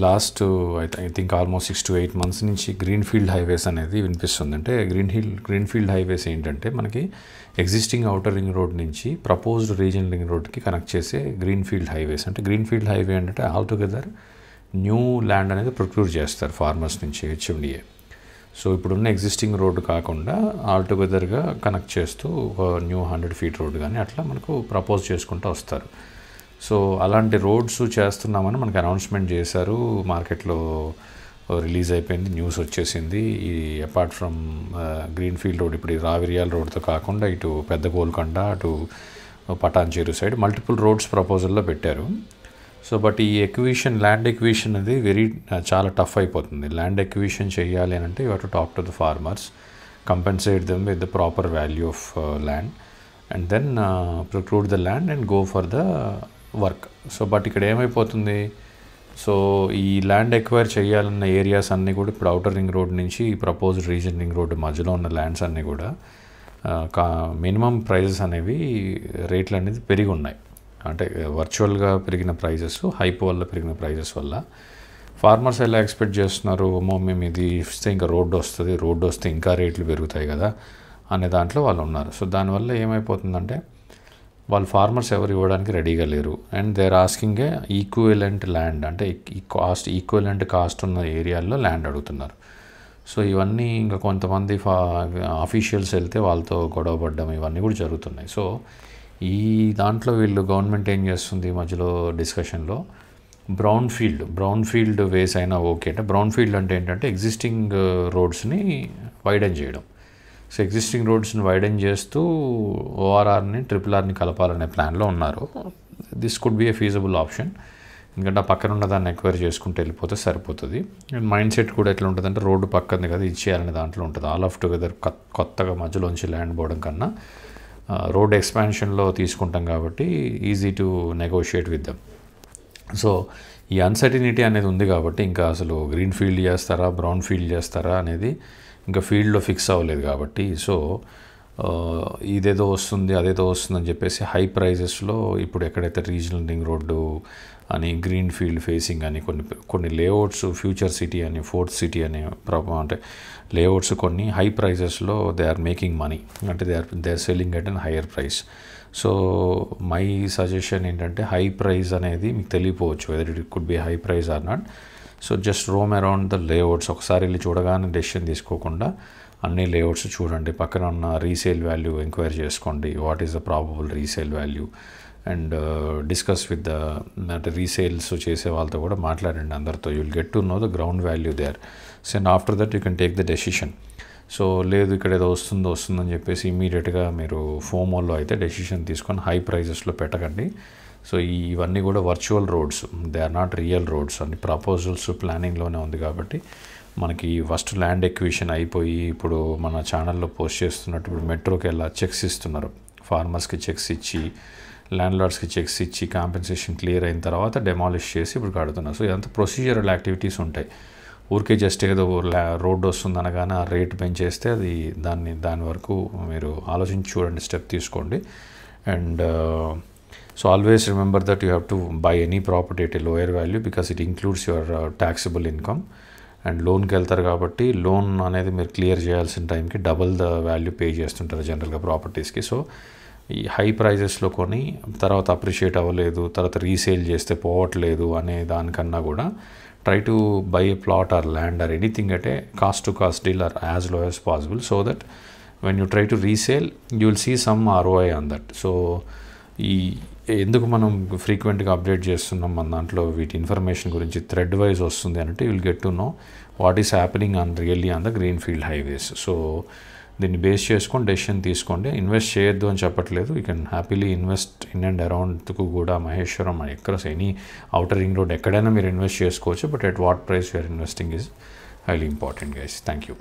Last I think almost 6 to 8 months నుంచి greenfield highways అనేది వినిపిస్తుంది. అంటే గ్రీన్ఫీల్డ్ హైవేస్ ఏంటంటే మనకి ఎగ్జిస్టింగ్ అవుటర్ రింగ్ రోడ్ నుంచి ప్రపోజ్డ్ రీజనల్ రింగ్ రోడ్కి కనెక్ట్ చేసే గ్రీన్ఫీల్డ్ హైవేస్. అంటే గ్రీన్ఫీల్డ్ హైవే అంటే ఆల్టుగెదర్ న్యూ ల్యాండ్ అనేది ప్రొక్యూర్ చేస్తారు ఫార్మర్స్ నుంచి హెచ్ఎండిఏ. సో ఇప్పుడున్న ఎగ్జిస్టింగ్ రోడ్డు కాకుండా ఆల్టుగెదర్గా కనెక్ట్ చేస్తూ న్యూ 100 feet రోడ్ కానీ అట్లా మనకు ప్రపోజ్ చేసుకుంటూ వస్తారు. సో అలాంటి రోడ్స్ చేస్తున్నామని మనకు అనౌన్స్మెంట్ చేశారు, మార్కెట్లో రిలీజ్ అయిపోయింది, న్యూస్ వచ్చేసింది. ఈ అపార్ట్ ఫ్రమ్ గ్రీన్ఫీల్డ్ రోడ్, ఇప్పుడు ఈ రావిరియాల్ రోడ్తో కాకుండా ఇటు పెద్ద గోల్కొండ, అటు పటాన్చేరు సైడ్ మల్టిపుల్ రోడ్స్ ప్రపోజల్లో పెట్టారు. సో బట్ ఈ ల్యాండ్ ఎక్విజిషన్ అనేది చాలా టఫ్ అయిపోతుంది. ల్యాండ్ ఎక్విజిషన్ చేయాలి అని అంటే you have to talk to the farmers, compensate them with the proper value of land and then procure the land and go for the work. So but ఇక్కడ ఏమైపోతుంది, so ఈ land acquire చేయాలన్న areas అన్నీ కూడా ఇప్పుడు outer ring road నుంచి ఈ proposed reason ring road మధ్యలో ఉన్న ల్యాండ్స్ అన్నీ కూడా మినిమం ప్రైజెస్ అనేవి రేట్లు అనేది పెరిగి ఉన్నాయి. అంటే వర్చువల్గా పెరిగిన ప్రైజెస్, హైప్ వల్ల పెరిగిన ప్రైజెస్ వల్ల ఫార్మర్స్ ఎలా ఎక్స్పెక్ట్ చేస్తున్నారు, మేము ఇది ఇస్తే ఇంకా రోడ్డు వస్తే ఇంకా రేట్లు పెరుగుతాయి కదా అనే దాంట్లో వాళ్ళు ఉన్నారు. సో దానివల్ల ఏమైపోతుందంటే వాళ్ళు ఫార్మర్స్ ఎవరు ఇవ్వడానికి రెడీగా లేరు. And they are asking a equivalent land, అంటే ఈక్వివలెంట్ కాస్ట్ ఉన్న ఏరియాల్లో ల్యాండ్ అడుగుతున్నారు. సో ఇవన్నీ ఇంకా కొంతమంది అఫీషియల్స్ వెళ్తే వాళ్ళతో గొడవ పడ్డం ఇవన్నీ కూడా జరుగుతున్నాయి. సో ఈ దాంట్లో వీళ్ళు గవర్నమెంట్ ఏం చేస్తుంది మధ్యలో డిస్కషన్లో, బ్రౌన్ ఫీల్డ్ వేస్ అయినా ఓకే. అంటే బ్రౌన్ ఫీల్డ్ అంటే ఏంటంటే ఎగ్జిస్టింగ్ రోడ్స్ని వైడెన్ చేయడం. సో ఎగ్జిస్టింగ్ రోడ్స్ని వైడెన్ చేస్తూ ఓఆర్ఆర్ని RRRని కలపాలనే ప్లాన్లో ఉన్నారు. This could be A feasible option, ఎందుకంటే ఆ పక్కన ఉన్న దాన్ని ఎక్వైర్ చేసుకుంటూ వెళ్ళిపోతే సరిపోతుంది. అండ్ మైండ్ సెట్ కూడా ఎట్లా ఉంటుందంటే రోడ్డు పక్కనే కదా ఇచ్చేయాలనే దాంట్లో ఉంటుంది. ఆల్ ఆఫ్ టుగెదర్ కొత్తగా మధ్యలోంచి ల్యాండ్ పోవడం కన్నా రోడ్ ఎక్స్పాన్షన్లో తీసుకుంటాం కాబట్టి easy to negotiate with them. So ఈ అన్సర్టినిటీ అనేది ఉంది కాబట్టి ఇంకా అసలు గ్రీన్ ఫీల్డ్ చేస్తారా బ్రౌన్ ఫీల్డ్ చేస్తారా అనేది ఇంకా ఫీల్డ్లో ఫిక్స్ అవ్వలేదు కాబట్టి, సో ఇదేదో వస్తుంది అదేదో వస్తుంది అని చెప్పేసి హై ప్రైజెస్లో ఇప్పుడు ఎక్కడైతే రీజనల్ రింగ్ రోడ్డు అని, గ్రీన్ ఫీల్డ్ ఫేసింగ్ అని కొన్ని లేఅవుట్స్, ఫ్యూచర్ సిటీ అని, ఫోర్త్ సిటీ అని అంటే లేఅవుట్స్ కొన్ని హై ప్రైజెస్లో దే ఆర్ మేకింగ్ మనీ, అంటే they are selling at an higher price. So my suggestion ఏంటంటే హై ప్రైస్ అనేది మీకు తెలియపోవచ్చు, whether it could be high price or not. So just roam around the layouts, ఒకసారి వెళ్ళి చూడగానే decision తీసుకోకుండా అన్ని లేఅవుట్స్ చూడండి, పక్కన ఉన్న రీసేల్ వాల్యూ ఎంక్వైరీ చేసుకోండి, what is the probable resale value, and discuss with the అంటే రీసేల్స్ చేసే వాళ్ళతో కూడా మాట్లాడండి అందరితో. You will get to know the ground value there. So and after that you can take the decision. So లేదు ఇక్కడ ఏదో వస్తుందని చెప్పేసి ఇమీడియట్గా మీరు ఫోమోల్లో అయితే డెసిషన్ తీసుకొని హై ప్రైజెస్లో పెట్టకండి. సో ఇవన్నీ కూడా virtual roads, they are not real roads. అన్ని ప్రపోజల్స్ ప్లానింగ్లోనే ఉంది కాబట్టి మనకి ఫస్ట్ ల్యాండ్ ఎక్విజిషన్ అయిపోయి ఇప్పుడు మన ఛానల్లో పోస్ట్ చేస్తున్నట్టు ఇప్పుడు మెట్రోకి ఎలా చెక్స్ ఇస్తున్నారు, ఫార్మర్స్కి చెక్స్ ఇచ్చి ల్యాండ్ లార్డ్స్కి చెక్స్ ఇచ్చి కాంపెన్సేషన్ క్లియర్ అయిన తర్వాత డెమాలిష్ చేసి ఇప్పుడు కడుతున్నారు. సో ఇదంతా ప్రొసీజరల్ యాక్టివిటీస్ ఉంటాయి. ఊరికే జస్ట్ ఏదో రోడ్డు వస్తుంది అనగానే ఆ రేట్ పెంచేస్తే అది దాని వరకు మీరు ఆలోచించి చూడండి, స్టెప్ తీసుకోండి. And so always remember that you have to buy any property at a lower value because it includes your taxable income. And లోన్కి వెళ్తారు కాబట్టి లోన్ అనేది మీరు క్లియర్ చేయాల్సిన టైంకి డబుల్ ద వాల్యూ పే చేస్తుంటారు జనరల్గా ప్రాపర్టీస్కి. సో ఈ హై ప్రైజెస్లో కొని తర్వాత అప్రిషియేట్ అవ్వలేదు, తర్వాత రీసేల్ చేస్తే పోవట్లేదు అనే దానికన్నా కూడా try to buy a plot or land or anything at a cost to cost deal or as low as possible, so that when you try to resell you will see some ROI on that. So ఎందుకు మనం ఫ్రీక్వెంట్గా update చేస్తున్నాం మన దాంట్లో వీటి information గురించి thread wise వస్తుంది అంటే will get to know what is happening really on the green field highways. So దీన్ని బేస్ చేసుకొని డెసిషన్ తీసుకోండి. ఇన్వెస్ట్ చేయొద్దు అని చెప్పట్లేదు, you can happily invest in and అరౌండ్కు కూడా మహేశ్వరం ఎక్కడ ఎనీ అవుటర్ రింగ్ రోడ్ ఎక్కడైనా మీరు ఇన్వెస్ట్ చేసుకోవచ్చు. But at what price you are investing is highly important guys. Thank you.